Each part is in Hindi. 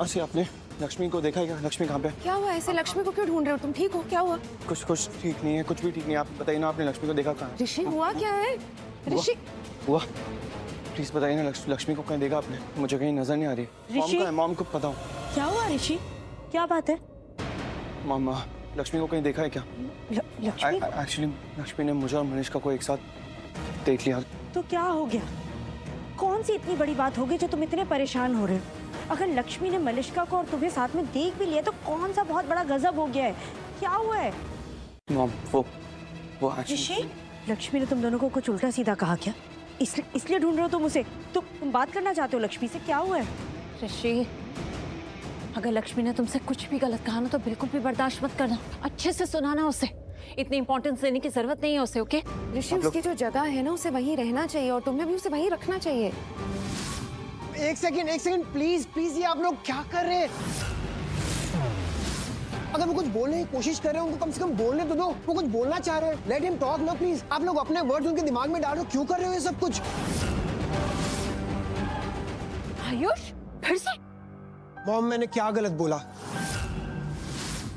अच्छा आपने लक्ष्मी को देखा है क्या? लक्ष्मी कहाँ पे? क्या हुआ? ऐसे लक्ष्मी को क्यों ढूंढ रहे हो तुम? ठीक हो? क्या हुआ? कुछ ठीक नहीं है, कुछ भी ठीक नहीं है। आप बताइए ना, आपने लक्ष्मी को देखा कहाँ? ऋषि हुआ क्या है? ऋषि हुआ प्लीज बताइए ना, लक्ष्मी को कहीं देखा आपने? मुझे कहीं नजर नहीं आ रही। मॉम ऋषि? का है, मॉम को पता हो। क्या हुआ ऋषि? क्या बात है? मॉम लक्ष्मी को कहीं देखा है क्या? लक्ष्मी? एक्चुअली लक्ष्मी ने मुझे और मनीष का को एक साथ देख लिया। तो क्या हो गया? कौन सी इतनी बड़ी बात हो गई जो तुम इतने परेशान हो रहे हो? अगर लक्ष्मी ने मलिष्का को और तुम्हें साथ में देख भी लिया तो कौन सा बहुत बड़ा गजब हो गया है? क्या हुआ है? मॉम वो ऋषि, लक्ष्मी ने तुम दोनों को कुछ उल्टा सीधा कहा क्या? इसलिए ढूंढ रहे हो तुम उसे? तुम बात करना चाहते हो लक्ष्मी से? क्या हुआ है? ऋषि, अगर लक्ष्मी ने तुमसे कुछ भी गलत कहा ना तो बिल्कुल भी बर्दाश्त मत करना। अच्छे से सुनाना उसे। इतनी इंपॉर्टेंस देने की जरूरत नहीं है उसे, ओके? ऋषि उसकी जो जगह है ना उसे वहीं रहना चाहिए और तुम्हें भी उसे वहीं रखना चाहिए। एक सेकंड प्लीज ये आप लोग क्या कर रहे हैं? अगर वो कुछ बोलने की कोशिश कर रहे हैं उनको कम से कम बोलने तो दो। वो कुछ बोलना चाह रहे हैं, लेट हिम टॉक ना प्लीज। आप लोग अपने वर्ड्स उनके दिमाग में डाल रहे हो, क्यों कर रहे हो ये सब कुछ? आयुष, फिर से? मॉम मैंने क्या गलत बोला?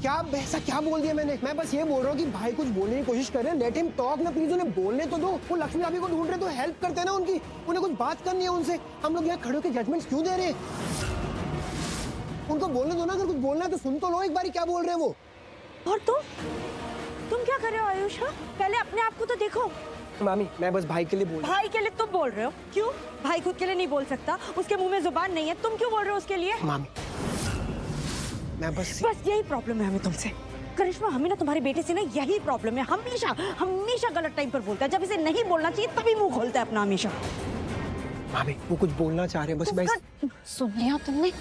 क्या ऐसा क्या बोल दिया मैंने? मैं बस ये बोल रहा हूँ कि भाई कुछ बोलने की कोशिश कर रहे हैं, लेट हिम टॉक ना प्लीज। उन्हें बोलने तो दो। वो लक्ष्मी भाभी को ढूंढ रहे तो हेल्प करते ना उनकी। उन्हें कुछ बात करनी है उनसे। हम लोग यहाँ खड़े होकर जजमेंट्स क्यों दे रहे हैं? उनको बोलने दो ना। अगर कुछ बोलना है तो सुन तो लो एक बारी क्या बोल रहे हैं वो। और तुम क्या कर रहे हो आयुष? हाँ? पहले अपने आप को तो देखो। मामी मैं बस भाई के लिए बोल रहा हूँ। भाई के लिए तुम बोल रहे हो? क्यों? भाई खुद के लिए नहीं बोल सकता? उसके मुंह में जुबान नहीं है, तुम क्यों बोल रहे हो उसके लिए? मामी मैं बस यही प्रॉब्लम है हमें तुमसे। करिश्मा, हमें ना तुम्हारे बेटे से ना यही प्रॉब्लम है। हमेशा गलत टाइम पर बोलता है। जब इसे नहीं बोलना चाहिए तभी मुंह खोलता है अपना हमेशा। मामी वो कुछ बोलना चाह रहे हैं बस। सुन लिया तुमने?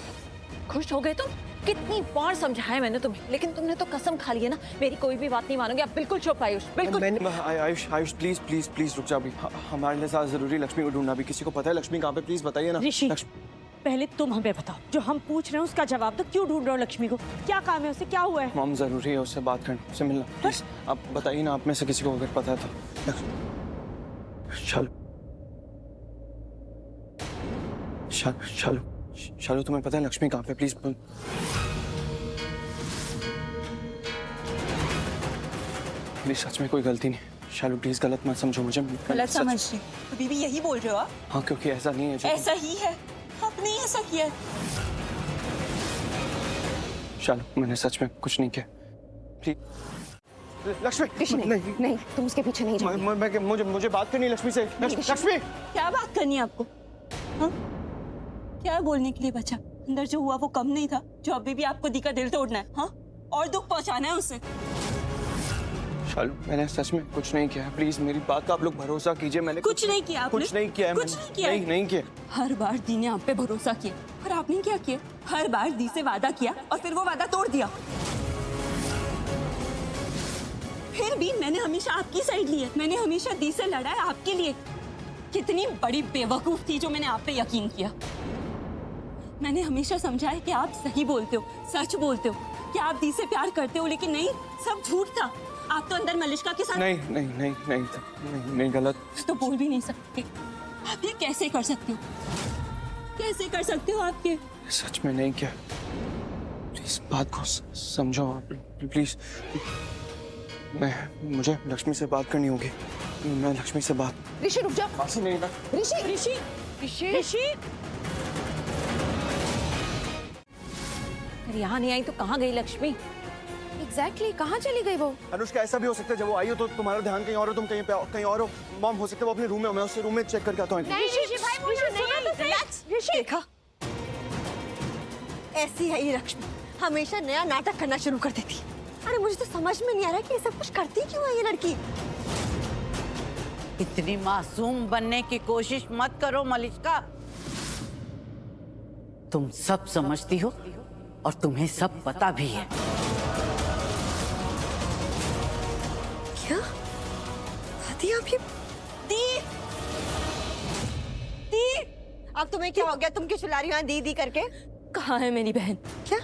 खुश हो गए तुम? कितनी बार समझाया मैंने तुम्हें, लेकिन तुमने तो कसम खा ली है ना, मेरी कोई भी बात नहीं मानोगे। आप बिल्कुल चुप आयुष, बिल्कुल। आयुष प्लीज रुक जा अभी। हमारे लिए ज्यादा जरूरी लक्ष्मी को ढूंढना भी। किसी को पता है लक्ष्मी कहाँ पे? प्लीज बताइए ना। ऋषि, पहले तुम हमें बताओ, जो हम पूछ रहे हैं उसका जवाब दो। क्यों ढूंढ रहे हो लक्ष्मी को? क्या काम है उसे? क्या हुआ है? मॉम जरूरी है उससे बात करना, उससे मिलना। प्लीज आप बताइए ना, आप में से किसी को अगर पता है तो। शालू तुम्हें पता है लक्ष्मी कहाँ पे? प्लीज प्लीज सच में कोई गलती नहीं। शालू प्लीज गलत मत समझो मुझे। गलत समझ रहे? अभी भी यही बोल रहे हो आप? हाँ क्योंकि ऐसा नहीं है। ऐसा ही है। आपने ऐसा किया है। शालू मैंने सच में कुछ नहीं किया। प्लीज लक्ष्मी। ऋषि नहीं, तुम उसके पीछे नहीं जाओगे। मुझे बात करनी है लक्ष्मी से। लक्ष्मी क्या बात करनी है आपको? हाँ? क्या बोलने के लिए बचा? अंदर जो हुआ वो कम नहीं था जो अभी भी आपको दी का दिल तोड़ना है? हाँ? और दुख पहुंचाना है उससे? शालू मैंने सच में कुछ नहीं किया है। प्लीज मेरी बात का आप लोग भरोसा कीजिए। मैंने कुछ नहीं किया आपने? कुछ नहीं किया है। कुछ नहीं किया? नहीं किया। हर बार दी ने आप पे भरोसा किया और आपने क्या किया? हर बार दी से वादा किया और फिर वो वादा तोड़ दिया। फिर भी मैंने हमेशा आपकी साइड ली है। मैंने हमेशा दी से लड़ा है आपके लिए। कितनी बड़ी बेवकूफ थी जो मैंने आप पे यकीन किया। मैंने हमेशा समझा है कि आप सही बोलते हो, सच बोलते हो, कि आप दी से प्यार करते हो, लेकिन नहीं, सब झूठ था। आप तो अंदर मलिष्का के साथ नहीं गलत तो बोल भी नहीं सकते। आप ये कैसे कर सकते हो? कैसे कर सकते हो आप ये? सच में नहीं किया। प्लीज बात को समझो प्लीज। मुझे लक्ष्मी से बात करनी होगी। मैं लक्ष्मी से बात। ऋषि रुक जा। मासी नहीं ना। ऋषि यहाँ नहीं आई तो कहाँ गई लक्ष्मी? एग्जैक्टली कहाँ चली गई वो? अनुष्का ऐसा भी हो सकता है जब वो आई हो तो तुम्हारा ध्यान कहीं और हो, तुम कहीं और हो। मॉम हो सकता है वो अपने रूम में हो। मैं उससे रूम में चेक करके आता हूँ। देखा, ऐसी है ये लक्ष्मी, हमेशा नया नाटक करना शुरू कर देती। अरे मुझे तो समझ में नहीं आ रहा कि ये सब कुछ करती क्यों है ये लड़की। इतनी मासूम बनने की कोशिश मत करो मलिष्का। तुम सब समझती हो और तुम्हें सब पता भी है। क्या दी? आप ये दी अब तुम्हें क्या हो गया? तुम क्यों चिल्ला रही हो दी करके? कहाँ है मेरी बहन? क्या?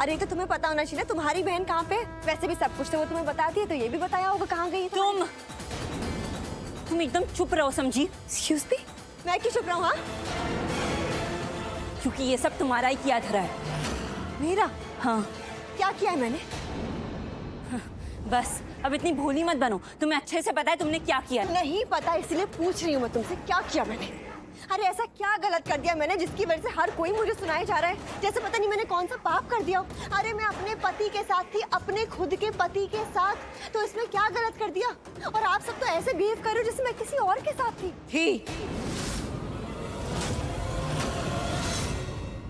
अरे तो तुम्हें पता होना चाहिए ना तुम्हारी बहन कहाँ पे। वैसे भी सब कुछ तो वो तुम्हें बताती है, तो ये भी बताया होगा कहाँ गई तुम एकदम चुप रहो, समझी? एक्सक्यूज मी, मैं क्यों चुप रहा हूँ? हाँ, क्योंकि ये सब तुम्हारा ही किया धरा है। मेरा हाँ क्या किया है मैंने? बस अब इतनी भोली मत बनो, तुम्हें अच्छे से पता है तुमने क्या किया। नहीं पता, इसलिए पूछ रही हूँ मैं तुमसे, क्या किया मैंने? अरे ऐसा क्या गलत कर दिया मैंने जिसकी वजह से हर कोई मुझे सुनाई जा रहा है जैसे पता नहीं मैंने कौन सा पाप कर दिया हो। अरे मैं अपने पति के साथ थी, अपने खुद के पति के साथ, तो इसमें क्या गलत कर दिया? और आप सब तो ऐसे बिहेव कर रहे हो जैसे मैं किसी और के साथ थी।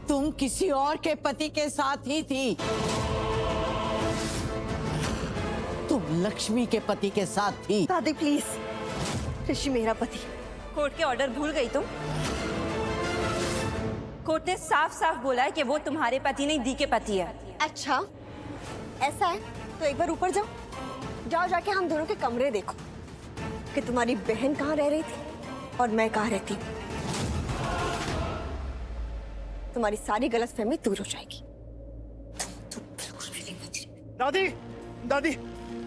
तुम किसी और के पति के साथ ही थी। तुम लक्ष्मी के पति के साथ थी। दादी प्लीज, ऋषि मेरा पति। कोर्ट के ऑर्डर भूल गई तुम? कोर्ट ने साफ साफ बोला है कि वो तुम्हारे पति नहीं, दी के पति है। अच्छा ऐसा है तो एक बार ऊपर जाओ, जाओ जाके हम दोनों के कमरे देखो कि तुम्हारी बहन कहाँ रह रही थी और मैं कहाँ रहती हूँ। तुम्हारी सारी गलतफहमी दूर हो जाएगी। दादी दादी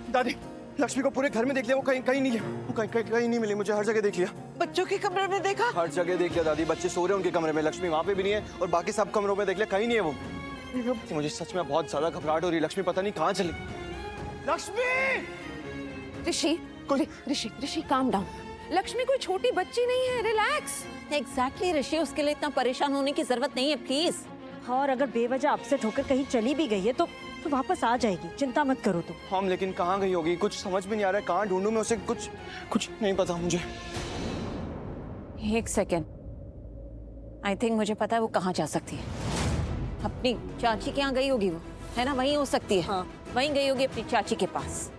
दादी, लक्ष्मी को पूरे घर में देख लिया, वो कहीं कहीं नहीं है, वो कहीं नहीं मिली मुझे, हर जगह देख लिया। बच्चों के कमरे में देखा? हर जगह देख लिया दादी, बच्चे सो रहे हैं उनके कमरे में, लक्ष्मी वहाँ पे भी नहीं है और बाकी सब कमरों में देख लिया, कहीं नहीं है वो। मुझे सच में बहुत ज्यादा घबराहट हो रही है, लक्ष्मी पता नहीं कहाँ चली। लक्ष्मी! ऋषि काम डाउन। लक्ष्मी कोई छोटी बच्ची नहीं है, रिलैक्स। एग्जैक्टली ऋषि, उसके लिए इतना परेशान होने की जरूरत नहीं है, प्लीज। और अगर बेवजह अपसेट होकर कहीं चली भी गई है तो वापस आ जाएगी, चिंता मत करो तुम। हम लेकिन कहाँ गई होगी, कुछ समझ में नहीं आ रहा है, कहाँ ढूंढूं मैं उसे, कुछ नहीं पता मुझे। एक सेकेंड, आई थिंक मुझे पता है वो कहाँ जा सकती है। अपनी चाची के यहाँ गई होगी वो, है ना? वहीं हो सकती है। हाँ, वहीं गई होगी अपनी चाची के पास।